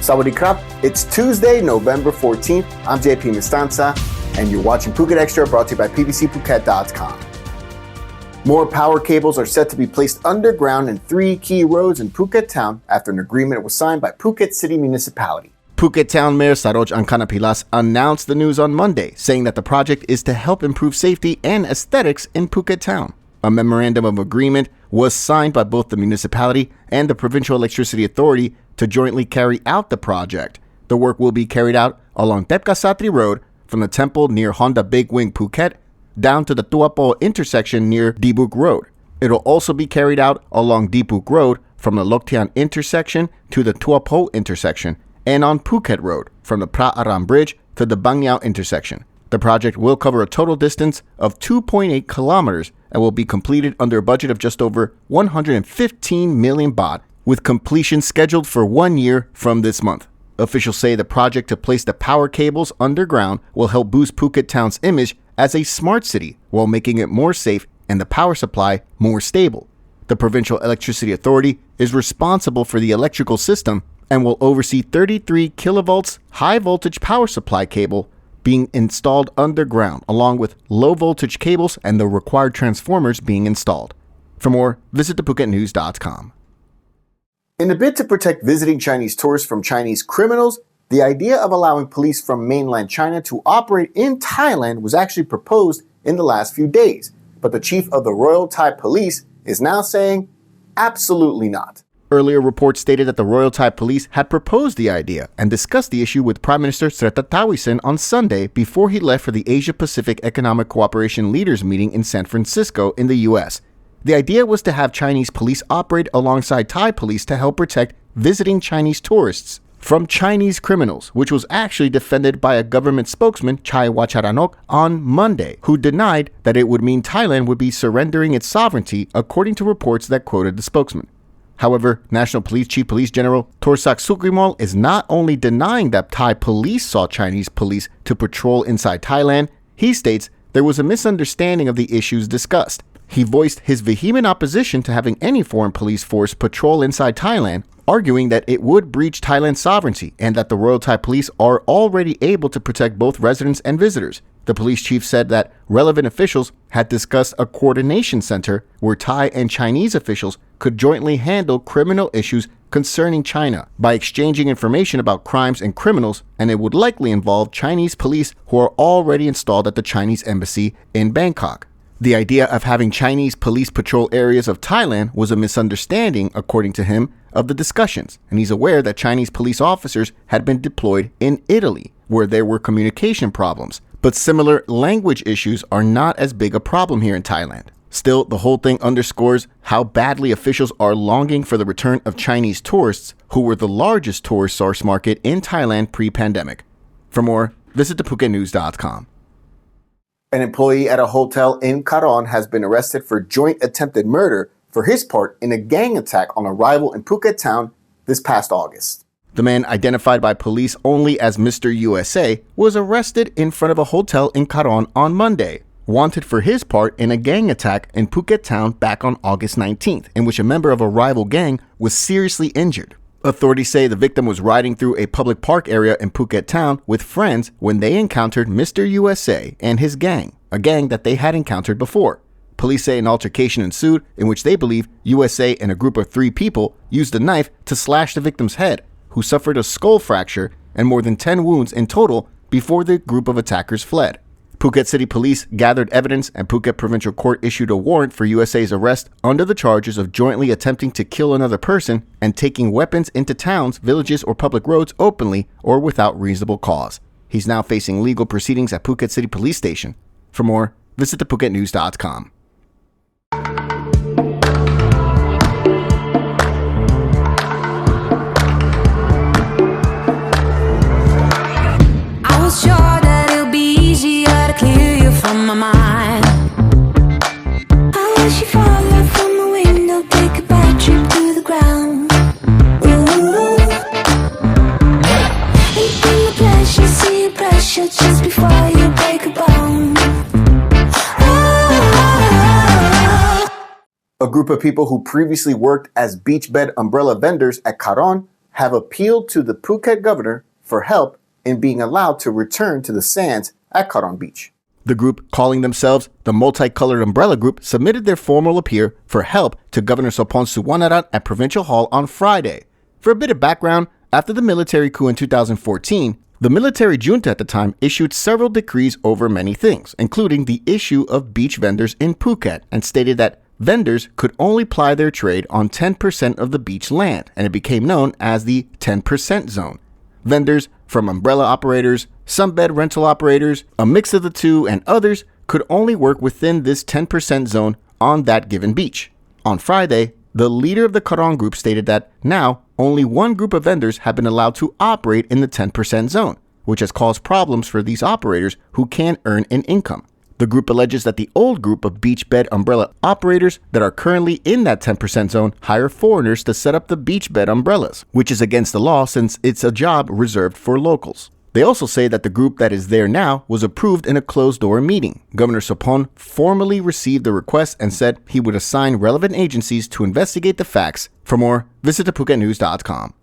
Sawadee krap, it's Tuesday, November 14th. I'm JP Mestanza, and you're watching Phuket Xtra, brought to you by pvcphuket.com. More power cables are set to be placed underground in 3 key roads in Phuket Town after an agreement was signed by Phuket City Municipality. Phuket Town Mayor Saroj Angkanapilas announced the news on Monday, saying that the project is to help improve safety and aesthetics in Phuket Town. A memorandum of agreement was signed by both the municipality and the Provincial Electricity Authority to jointly carry out the project. The work will be carried out along Tepka Satri Road from the temple near Honda Big Wing Phuket down to the Tuapo intersection near Dibuk Road. It'll also be carried out along Dibuk Road from the Loktian intersection to the Tuapo intersection and on Phuket Road from the Pra Aram Bridge to the Bangyao intersection. The project will cover a total distance of 2.8 kilometers and will be completed under a budget of just over 115 million baht, with completion scheduled for 1 year from this month. Officials say the project to place the power cables underground will help boost Phuket Town's image as a smart city while making it more safe and the power supply more stable. The Provincial Electricity Authority is responsible for the electrical system and will oversee 33 kilovolts high voltage power supply cable being installed underground, along with low voltage cables and the required transformers being installed. For more, visit thephuket.news.com. In a bid to protect visiting Chinese tourists from Chinese criminals, the idea of allowing police from mainland China to operate in Thailand was actually proposed in the last few days. But the chief of the Royal Thai Police is now saying, absolutely not. Earlier reports stated that the Royal Thai Police had proposed the idea and discussed the issue with Prime Minister Srettha Thavisin on Sunday before he left for the Asia-Pacific Economic Cooperation Leaders meeting in San Francisco in the U.S. The idea was to have Chinese police operate alongside Thai police to help protect visiting Chinese tourists from Chinese criminals, which was actually defended by a government spokesman, Chai Wacharanok, on Monday, who denied that it would mean Thailand would be surrendering its sovereignty, according to reports that quoted the spokesman. However, National Police Chief Police General Torsak Sukrimal is not only denying that Thai police saw Chinese police to patrol inside Thailand, he states there was a misunderstanding of the issues discussed. He voiced his vehement opposition to having any foreign police force patrol inside Thailand, arguing that it would breach Thailand's sovereignty and that the Royal Thai Police are already able to protect both residents and visitors. The police chief said that relevant officials had discussed a coordination center where Thai and Chinese officials could jointly handle criminal issues concerning China by exchanging information about crimes and criminals, and it would likely involve Chinese police who are already installed at the Chinese embassy in Bangkok. The idea of having Chinese police patrol areas of Thailand was a misunderstanding, according to him, of the discussions, and he's aware that Chinese police officers had been deployed in Italy, where there were communication problems. But similar language issues are not as big a problem here in Thailand. Still, the whole thing underscores how badly officials are longing for the return of Chinese tourists, who were the largest tourist source market in Thailand pre-pandemic. For more, visit thephuket.news.com. An employee at a hotel in Karon has been arrested for joint attempted murder for his part in a gang attack on a rival in Phuket Town this past August. The man, identified by police only as Mr. USA, was arrested in front of a hotel in Karon on Monday, wanted for his part in a gang attack in Phuket Town back on August 19th, in which a member of a rival gang was seriously injured. Authorities say the victim was riding through a public park area in Phuket Town with friends when they encountered Mr. USA and his gang, a gang that they had encountered before. Police say an altercation ensued in which they believe USA and a group of 3 people used a knife to slash the victim's head, who suffered a skull fracture and more than 10 wounds in total before the group of attackers fled. Phuket City Police gathered evidence and Phuket Provincial Court issued a warrant for USA's arrest under the charges of jointly attempting to kill another person and taking weapons into towns, villages, or public roads openly or without reasonable cause. He's now facing legal proceedings at Phuket City Police Station. For more, visit thephuket.news.com. I was sure that it'll be easier to clear you from my mind. I wish you fall out from the window, take a bad trip to the ground. Ooh. And bring the pleasure, see the pressure just before you break a bone. A group of people who previously worked as beach bed umbrella vendors at Karon have appealed to the Phuket governor for help in being allowed to return to the sands at Karon Beach. The group, calling themselves the Multicolored Umbrella Group, submitted their formal appeal for help to Governor Sopon Suwanaran at Provincial Hall on Friday. For a bit of background, after the military coup in 2014, the military junta at the time issued several decrees over many things, including the issue of beach vendors in Phuket, and stated that vendors could only ply their trade on 10% of the beach land, and it became known as the 10% zone. Vendors from umbrella operators, sunbed rental operators, a mix of the two, and others could only work within this 10% zone on that given beach. On Friday, the leader of the Karon group stated that now only one group of vendors have been allowed to operate in the 10% zone, which has caused problems for these operators who can't earn an income. The group alleges that the old group of beach bed umbrella operators that are currently in that 10% zone hire foreigners to set up the beach bed umbrellas, which is against the law since it's a job reserved for locals. They also say that the group that is there now was approved in a closed-door meeting. Governor Sopon formally received the request and said he would assign relevant agencies to investigate the facts. For more, visit thepuketnews.com.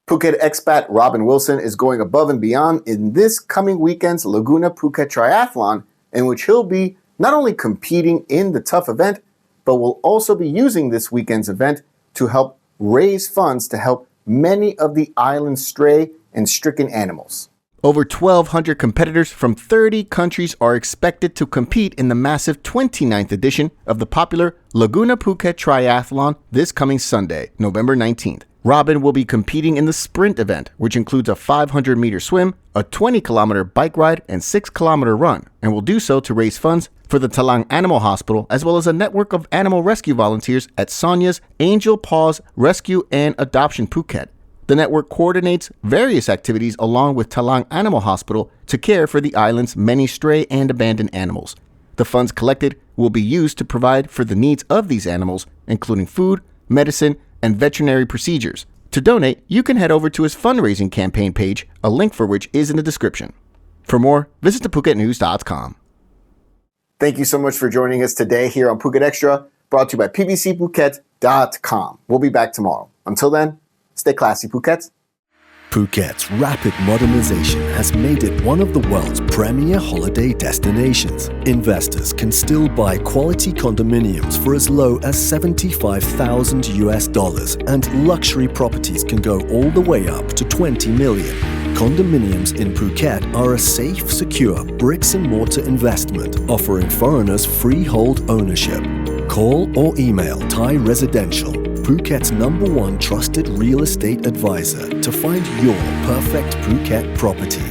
Phuket expat Robin Wilson is going above and beyond in this coming weekend's Laguna Phuket Triathlon, in which he'll be not only competing in the tough event, but will also be using this weekend's event to help raise funds to help many of the island's stray and stricken animals. Over 1,200 competitors from 30 countries are expected to compete in the massive 29th edition of the popular Laguna Phuket Triathlon this coming Sunday, November 19th. Robin will be competing in the sprint event, which includes a 500-meter swim, a 20-kilometer bike ride, and 6-kilometer run, and will do so to raise funds for the Talang Animal Hospital, as well as a network of animal rescue volunteers at Sonia's Angel Paws Rescue and Adoption Phuket. The network coordinates various activities along with Talang Animal Hospital to care for the island's many stray and abandoned animals. The funds collected will be used to provide for the needs of these animals, including food, medicine, and veterinary procedures. To donate, you can head over to his fundraising campaign page, a link for which is in the description. For more, visit thepuketnews.com. Thank you so much for joining us today here on Phuket Extra, brought to you by pbcphuket.com. We'll be back tomorrow. Until then, stay classy, Phuket. Phuket's rapid modernization has made it one of the world's premier holiday destinations. Investors can still buy quality condominiums for as low as $75,000, and luxury properties can go all the way up to $20 million. Condominiums in Phuket are a safe, secure bricks-and-mortar investment, offering foreigners freehold ownership. Call or email Thai Residential, Phuket's #1 trusted real estate advisor, to find your perfect Phuket property.